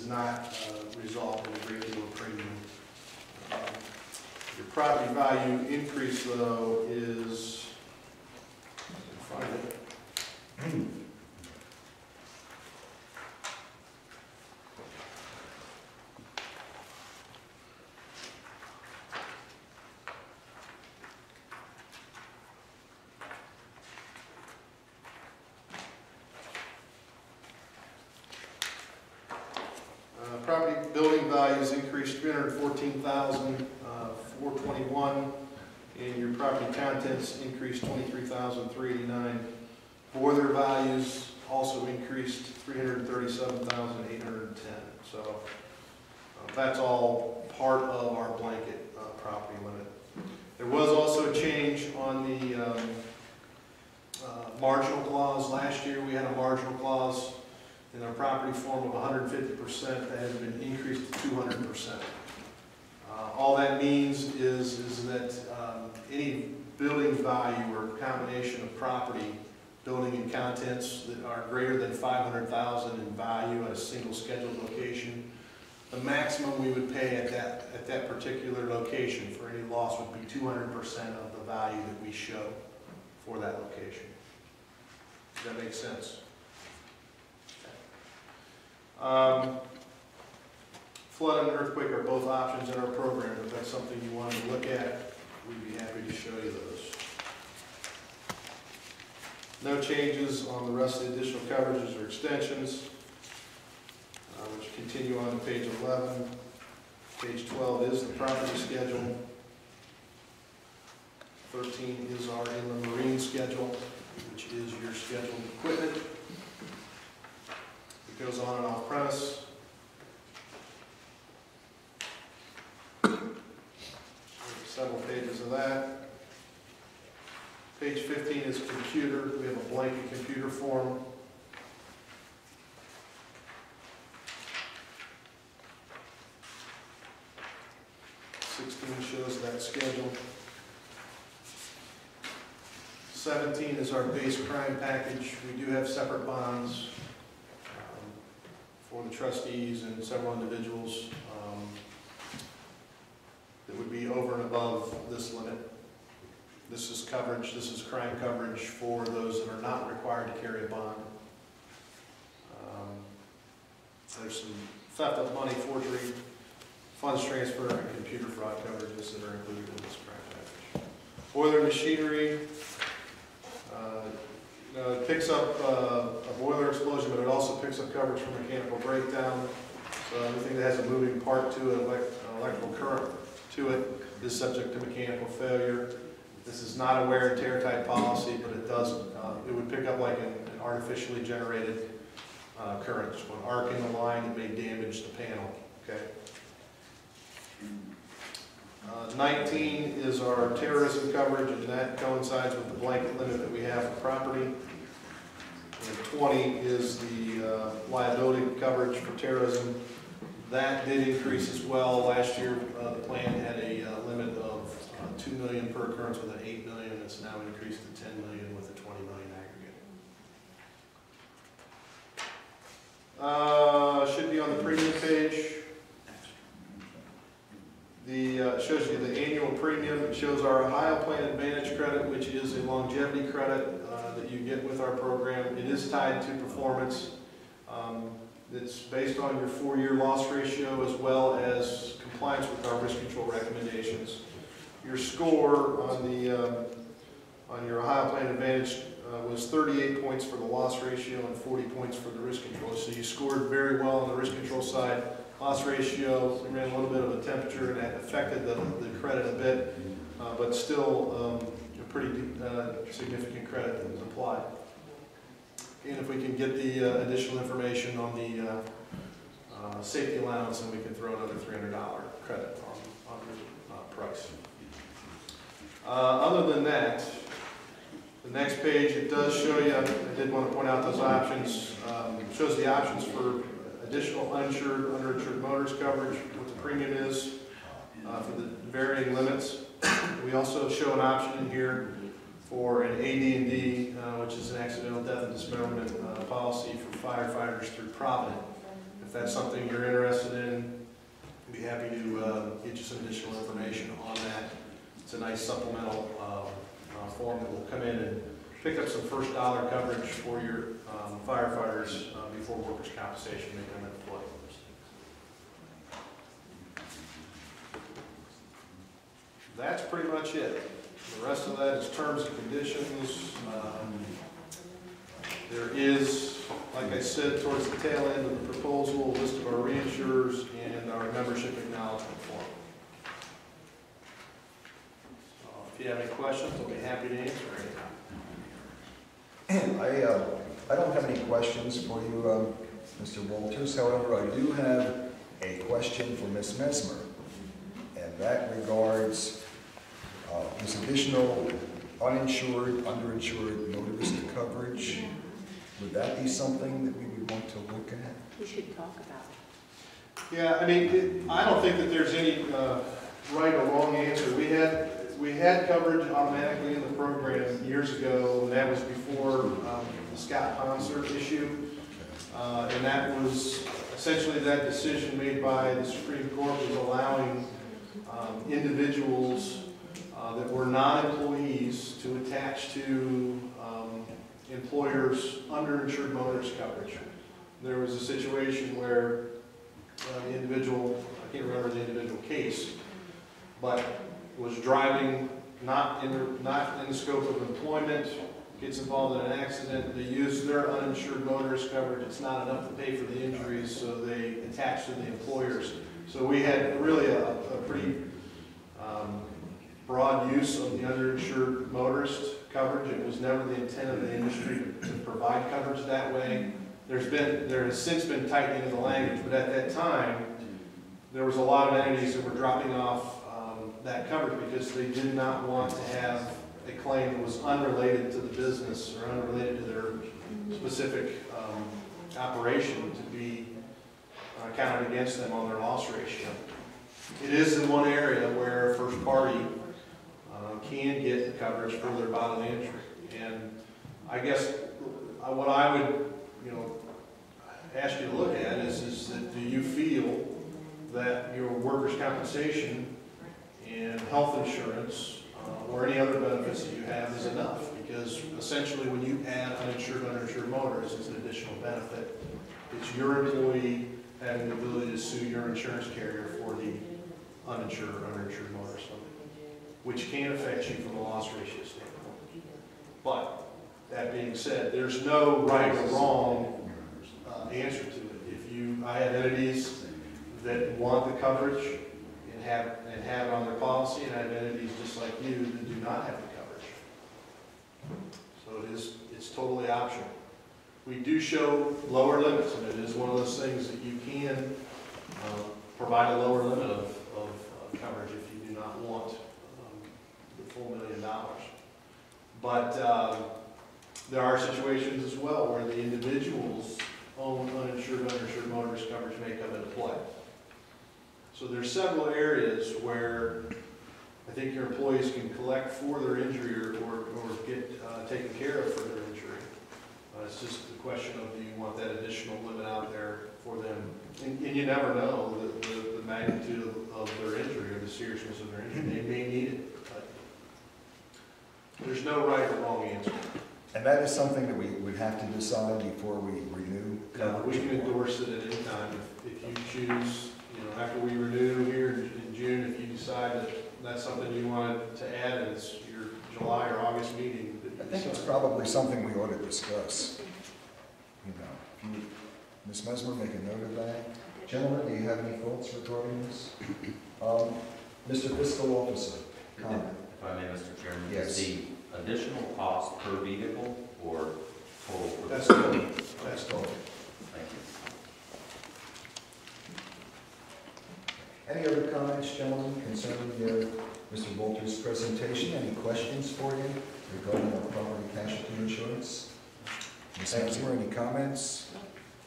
does not result in a great deal of premium. Your property value increase, though, is, I can find it. Property building values increased $314,421, and your property contents increased $23,389. Boiler values also increased $337,810. So that's all part of our blanket property limit. There was also a change on the marginal clause. Last year we had a marginal clause in our property form of 150%, that has been increased to 200%. All that means is that any building value or combination of property, building and contents that are greater than $500,000 in value at a single scheduled location, the maximum we would pay at that particular location for any loss would be 200% of the value that we show for that location. Does that make sense? Flood and earthquake are both options in our program. If that's something you wanted to look at, we'd be happy to show you those. No changes on the rest of the additional coverages or extensions, which continue on to page 11. Page 12 is the property schedule. 13 is our inland marine schedule, which is your scheduled equipment. It goes on and off premise. Several pages of that. Page 15 is computer. We have a blanket computer form. Shows that schedule. 17 is our base crime package. We do have separate bonds for the trustees and several individuals that would be over and above this limit. This is coverage, this is crime coverage for those that are not required to carry a bond. There's some theft of money, forgery, funds transfer, and computer fraud coverages that are included in this crime package. Boiler machinery, it picks up a boiler explosion, but it also picks up coverage for mechanical breakdown. So anything that has a moving part to it, electrical current to it, is subject to mechanical failure. This is not a wear and tear type policy, but it does. It would pick up like an artificially generated current, so an arc in the line that may damage the panel. Okay. 19 is our terrorism coverage, and that coincides with the blanket limit that we have for property. And 20 is the liability coverage for terrorism. That did increase as well. Last year, the plan had a limit of $2 million per occurrence with an $8 million. It's now increased to $10 million with a $20 million aggregate. Should be on the premium page. Shows you the annual premium. It shows our Ohio Plan Advantage credit, which is a longevity credit that you get with our program. It is tied to performance. It's based on your 4-year loss ratio as well as compliance with our risk control recommendations. Your score on your Ohio Plan Advantage was 38 points for the loss ratio and 40 points for the risk control. So you scored very well on the risk control side. Loss ratio, we ran a little bit of a temperature and that affected the credit a bit, but still a pretty significant credit that was applied. And if we can get the additional information on the safety allowance, then we can throw another $300 credit on the price. Other than that, the next page, it does show you, I did want to point out those options. It shows the options for additional uninsured, underinsured motorist coverage, what the premium is for the varying limits. We also show an option in here for an AD&D, which is an accidental death and dismemberment policy for firefighters through Provident. If If that's something you're interested in, I'd be happy to get you some additional information on that. It's a nice supplemental form that will come in and pick up some first dollar coverage for your firefighters before workers' compensation may come into play. That's pretty much it. The rest of that is terms and conditions. There is, like I said, towards the tail end of the proposal, a list of our reinsurers and our membership acknowledgement form. So if you have any questions, I'll be happy to answer any. I don't have any questions for you, Mr. Walters. However, I do have a question for Ms. Mesmer, and that regards this additional uninsured, underinsured motorist coverage. Would that be something that we would want to look at? We should talk about it. Yeah, I mean, I don't think that there's any right or wrong answer. We had coverage automatically in the program years ago, and that was before the Scott Ponser issue. And that was essentially that decision made by the Supreme Court was allowing individuals that were non-employees to attach to employers' underinsured motorist coverage. There was a situation where the individual, I can't remember the individual case, but was driving not in the scope of employment, gets involved in an accident, they use their uninsured motorist coverage, it's not enough to pay for the injuries, so they attach to the employers. So we had really a pretty broad use of the underinsured motorist coverage. It was never the intent of the industry to provide coverage that way. There has since been tightening of the language, but at that time, there was a lot of entities that were dropping off that coverage because they did not want to have a claim that was unrelated to the business or unrelated to their specific operation to be counted against them on their loss ratio. It is in one area where first party can get coverage for their bodily injury. And I guess what I would, ask you to look at is that do you feel that your workers' compensation and health insurance or any other benefits that you have is enough? Because essentially when you add uninsured, underinsured motorists, it's an additional benefit. It's your employee having the ability to sue your insurance carrier for the uninsured or underinsured motorist, which can affect you from a loss ratio standpoint. But that being said, there's no right or wrong answer to it. I have entities that want the coverage and have it on their policy, and I have entities just like you that do not have the coverage. So it's totally optional. We do show lower limits, and it is one of those things that you can provide a lower limit of coverage if you do not want the full $1 million. But there are situations as well where the individual's own uninsured, underinsured motorist coverage may come into play. So there's several areas where I think your employees can collect for their injury or get taken care of for their injury. It's just the question of, do you want that additional limit out there for them? And you never know the magnitude of their injury or the seriousness of their injury. They may need it, but there's no right or wrong answer. And that is something that we would have to decide before we renew coverage? We can endorse it at any time. If you choose, after we renew here in June, if you decide that that's something you wanted to add, and it's your July or August meeting. I think it's probably something we ought to discuss. Ms. Mesmer, make a note of that. Gentlemen, do you have any thoughts regarding this? Mr. Fiscal Officer, comment. If I may, Mr. Chairman. Yes. The additional cost per vehicle or total? That's total. That's total. Thank you. Any other comments, gentlemen, concerning Mr. Walters' presentation? Any questions for you regarding our property casualty insurance? Ms. Mesmer, any comments?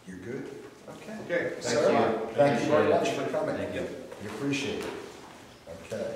You're good? Okay. Okay. Sir, thank you very much for coming. Thank you. We appreciate it. Okay.